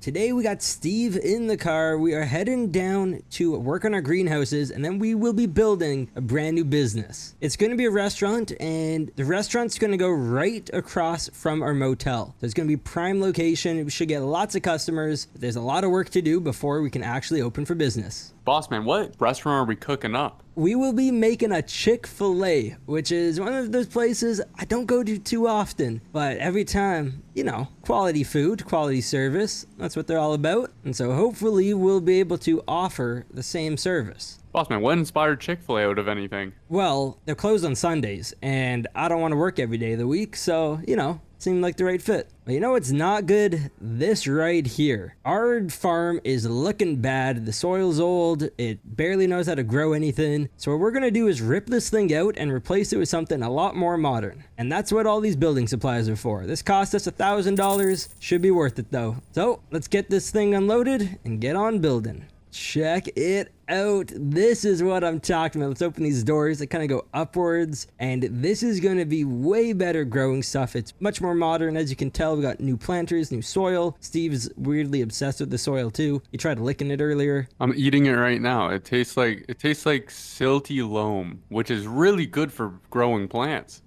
Today we got Steve in the car. We are heading down to work on our greenhouses, and then we will be building a brand new business. It's going to be a restaurant, and the restaurant's going to go right across from our motel. So it's going to be prime location. We should get lots of customers. But there's a lot of work to do before we can actually open for business. Boss man, what restaurant are we cooking up? We will be making a Chick-Fil-A, which is one of those places I don't go to too often, but every time, you know, quality food, quality service, that's what they're all about. And so hopefully we'll be able to offer the same service. Boss man, what inspired Chick-Fil-A out of anything? Well, they're closed on Sundays, and I don't want to work every day of the week, so, you know, seemed like the right fit. But you know what's not good? This right here. Our farm is looking bad. The soil's old. It barely knows how to grow anything. So what we're going to do is rip this thing out and replace it with something a lot more modern. And that's what all these building supplies are for. This cost us $1,000. Should be worth it though. So let's get this thing unloaded and get on building. Check it out. This is what I'm talking about. Let's open these doors. They kind of go upwards, and this is going to be way better growing stuff. It's much more modern. As you can tell, we got new planters, new soil. Steve's weirdly obsessed with the soil too. He tried licking it earlier. I'm eating it right now. It tastes like silty loam, which is really good for growing plants.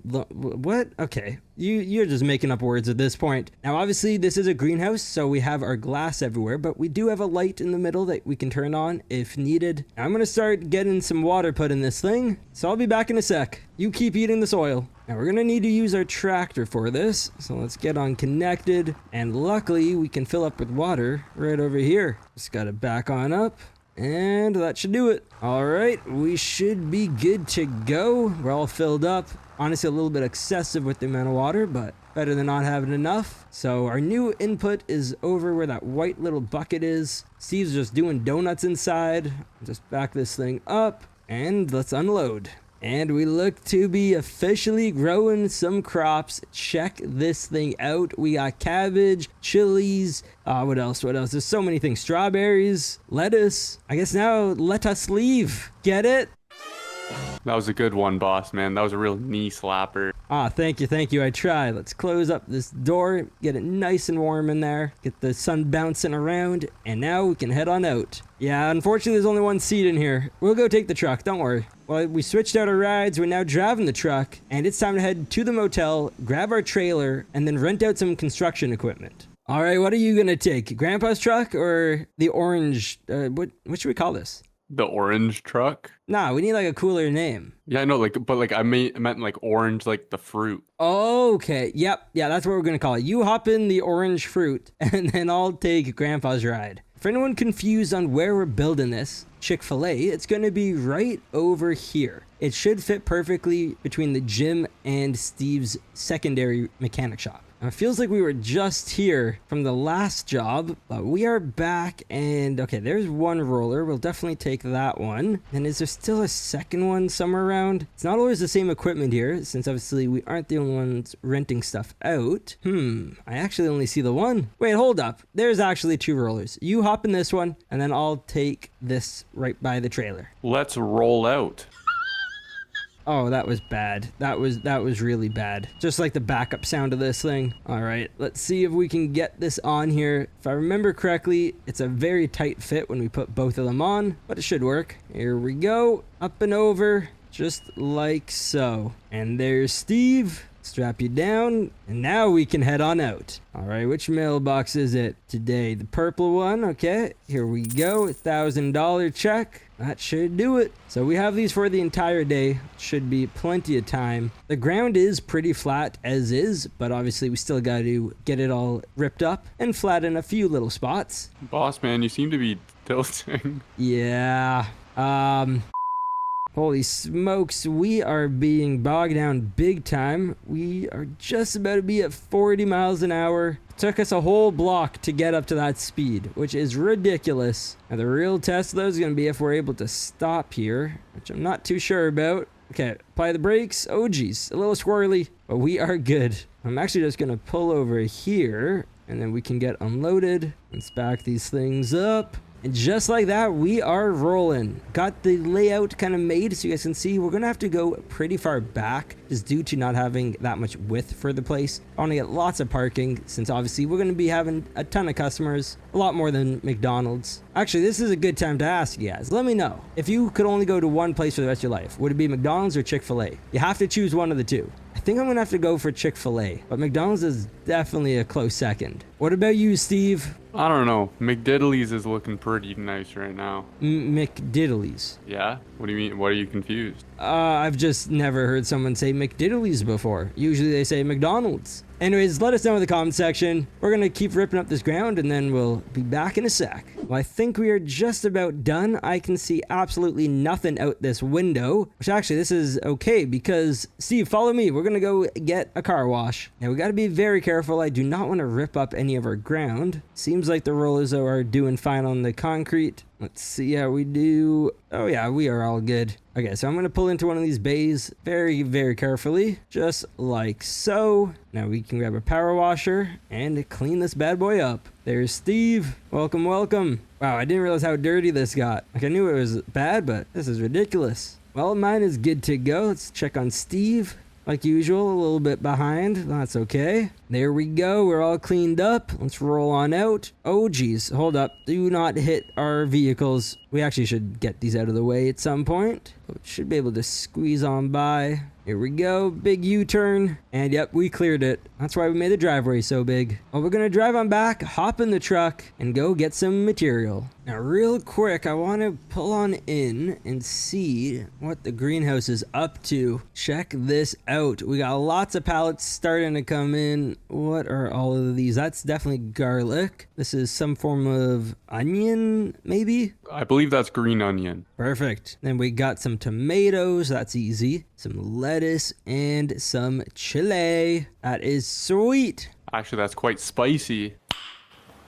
What? Okay, you're just making up words at this point. Now obviously this is a greenhouse, so we have our glass everywhere, but we do have a light in the middle that we can turn on if needed. Now, I'm gonna start getting some water put in this thing, so I'll be back in a sec. You keep eating the soil. Now we're gonna need to use our tractor for this, so let's get on connected, and luckily we can fill up with water right over here. Just gotta back on up. And that should do it. All right, we should be good to go. We're all filled up. Honestly, a little bit excessive with the amount of water, but better than not having enough. So our new input is over where that white little bucket is. Steve's just doing donuts inside. Just back this thing up and let's unload. And we look to be officially growing some crops. Check this thing out. We got cabbage, chilies, what else? There's so many things. Strawberries, lettuce. I guess now let us leave. Get it? That was a good one, boss man. That was a real knee slapper. Thank you. I tried. Let's close up this door, get it nice and warm in there, get the sun bouncing around, and now we can head on out. Yeah, unfortunately there's only one seat in here. We'll go take the truck, don't worry. Well, we switched out our rides, we're now driving the truck, and it's time to head to the motel, grab our trailer, and then rent out some construction equipment. All right, what are you gonna take? Grandpa's truck or the orange, what should we call this? The orange truck? Nah, we need like a cooler name. Yeah, I know, but I meant like orange, like the fruit. Okay, yep, yeah, that's what we're gonna call it. You hop in the orange fruit, and then I'll take Grandpa's ride. For anyone confused on where we're building this Chick-Fil-A, it's gonna be right over here. It should fit perfectly between the gym and Steve's secondary mechanic shop. Now, it feels like we were just here from the last job, but we are back, and okay, there's one roller. We'll definitely take that one. And is there still a second one somewhere around? It's not always the same equipment here, since obviously we aren't the only ones renting stuff out. I actually only see the one. Wait, hold up. There's actually two rollers. You hop in this one, and then I'll take this right by the trailer. Let's roll out. Oh, that was bad. That was really bad. Just like the backup sound of this thing. All right, let's see if we can get this on here. If I remember correctly, it's a very tight fit when we put both of them on, but it should work. Here we go, up and over, just like so. And there's Steve. Strap you down, and now we can head on out. All right, which mailbox is it today? The purple one. Okay, here we go. $1,000 check. That should do it. So we have these for the entire day. Should be plenty of time. The ground is pretty flat as is, but obviously we still got to get it all ripped up and flatten a few little spots. Boss man, you seem to be tilting. Yeah. Holy smokes, we are being bogged down big time. We are just about to be at 40 miles an hour. It took us a whole block to get up to that speed, which is ridiculous. Now the real test though is going to be if we're able to stop here, which I'm not too sure about. Okay, apply the brakes. Oh geez, a little squirrely, but we are good. I'm actually just going to pull over here, and then we can get unloaded. Let's back these things up. And just like that, we are rolling. Got the layout kind of made so you guys can see. We're going to have to go pretty far back just due to not having that much width for the place. I want to get lots of parking since obviously we're going to be having a ton of customers, a lot more than McDonald's. Actually, this is a good time to ask you guys. Let me know. If you could only go to one place for the rest of your life, would it be McDonald's or Chick-Fil-A? You have to choose one of the two. I think I'm going to have to go for Chick-fil-A, but McDonald's is definitely a close second. What about you, Steve? I don't know. McDiddly's is looking pretty nice right now. McDiddly's. Yeah? What do you mean? What are you confused? I've just never heard someone say McDiddly's before. Usually they say McDonald's. Anyways, let us know in the comment section. We're going to keep ripping up this ground and then we'll be back in a sec. Well, I think we are just about done. I can see absolutely nothing out this window, which actually this is okay because Steve, follow me. We're going to go get a car wash. Now we got to be very careful. I do not want to rip up any of our ground. Seems like the rollers are doing fine on the concrete. Let's see how we do. Oh yeah, we are all good. Okay, so I'm going to pull into one of these bays very, very carefully, just like so. Now we can grab a power washer and clean this bad boy up. There's Steve. Welcome, welcome. Wow, I didn't realize how dirty this got. Like I knew it was bad, but this is ridiculous. Well, mine is good to go. Let's check on Steve. Like usual, a little bit behind. That's okay. There we go. We're all cleaned up. Let's roll on out. Oh, geez. Hold up. Do not hit our vehicles. We actually should get these out of the way at some point. Should be able to squeeze on by. Here we go. Big U-turn. And yep, we cleared it. That's why we made the driveway so big. Well, we're going to drive on back, hop in the truck, and go get some material. Now, real quick, I want to pull on in and see what the greenhouse is up to. Check this out. We got lots of pallets starting to come in. What are all of these? That's definitely garlic. This is some form of onion, maybe? I believe that's green onion. Perfect. Then we got some tomatoes. That's easy. Some lettuce and some chili. That is sweet. Actually, that's quite spicy.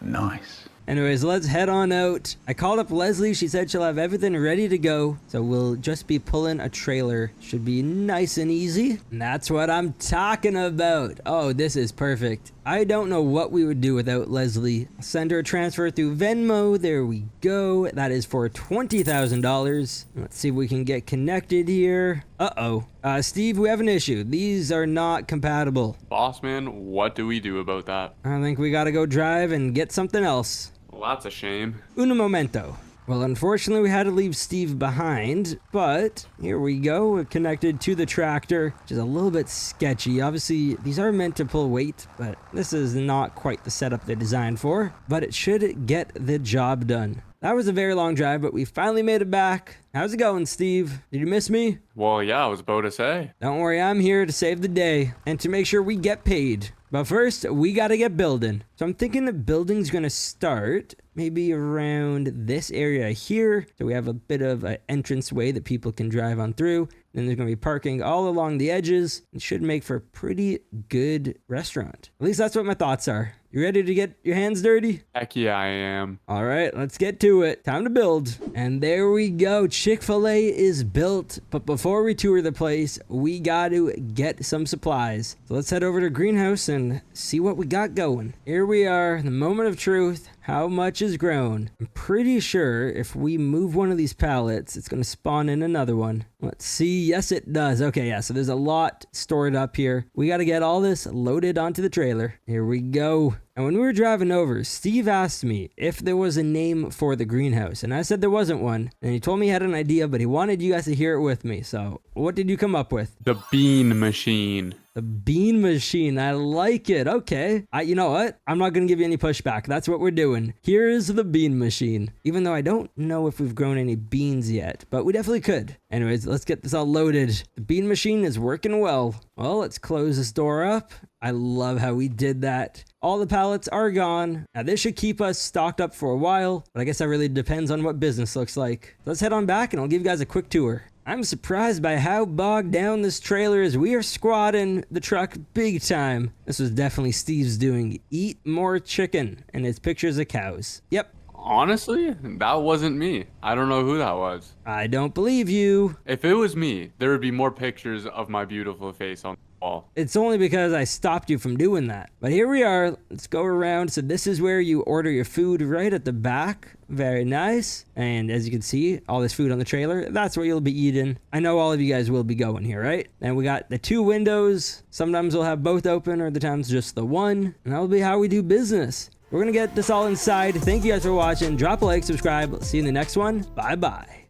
Nice. Anyways, let's head on out. I called up Leslie. She said she'll have everything ready to go. So we'll just be pulling a trailer. Should be nice and easy. And that's what I'm talking about. Oh, this is perfect. I don't know what we would do without Leslie. Send her a transfer through Venmo. There we go. That is for $20,000. Let's see if we can get connected here. Uh-oh. Steve, we have an issue. These are not compatible. Boss man, what do we do about that? I think we gotta go drive and get something else. Well, that's a shame. Un momento. Well, unfortunately, we had to leave Steve behind, but here we go. We're connected to the tractor, which is a little bit sketchy. Obviously, these are meant to pull weight, but this is not quite the setup they're designed for, but it should get the job done. That was a very long drive, but we finally made it back. How's it going, Steve? Did you miss me? Well, yeah, I was about to say. Don't worry, I'm here to save the day and to make sure we get paid. But first, we gotta get building. So I'm thinking the building's gonna start maybe around this area here. So we have a bit of an entranceway that people can drive on through. Then there's gonna be parking all along the edges. It should make for a pretty good restaurant. At least that's what my thoughts are. You ready to get your hands dirty? Heck yeah, I am. All right, let's get to it. Time to build. And there we go. Chick-fil-A is built. But before we tour the place, we got to get some supplies. So let's head over to Greenhouse and see what we got going. Here we are, the moment of truth. How much is grown? I'm pretty sure if we move one of these pallets, it's going to spawn in another one. Let's see. Yes, it does. Okay, yeah, so there's a lot stored up here. We got to get all this loaded onto the trailer. Here we go. And when we were driving over, Steve asked me if there was a name for the greenhouse, and I said there wasn't one. And he told me he had an idea, but he wanted you guys to hear it with me. So what did you come up with? The bean machine. The bean machine. I like it. Okay. You know what? I'm not going to give you any pushback. That's what we're doing. Here's the bean machine. Even though I don't know if we've grown any beans yet, but we definitely could. Anyways, let's get this all loaded. The bean machine is working well. Well, let's close this door up. I love how we did that. All the pallets are gone. Now this should keep us stocked up for a while, but I guess that really depends on what business looks like. Let's head on back and I'll give you guys a quick tour. I'm surprised by how bogged down this trailer is. We are squatting the truck big time. This was definitely Steve's doing. Eat more chicken, and it's pictures of cows. Yep. Honestly, that wasn't me. I don't know who that was. I don't believe you. If it was me, there would be more pictures of my beautiful face on. wall. It's only because I stopped you from doing that. But here we are. Let's go around. So this is where you order your food, right at the back. Very nice. And as you can see, all this food on the trailer, that's where you'll be eating. I know all of you guys will be going here, right? And we got the 2 windows. Sometimes we'll have both open, or other times just the one. And that'll be how we do business. We're gonna get this all inside. Thank you guys for watching. Drop a like, subscribe. See you in the next one. Bye bye.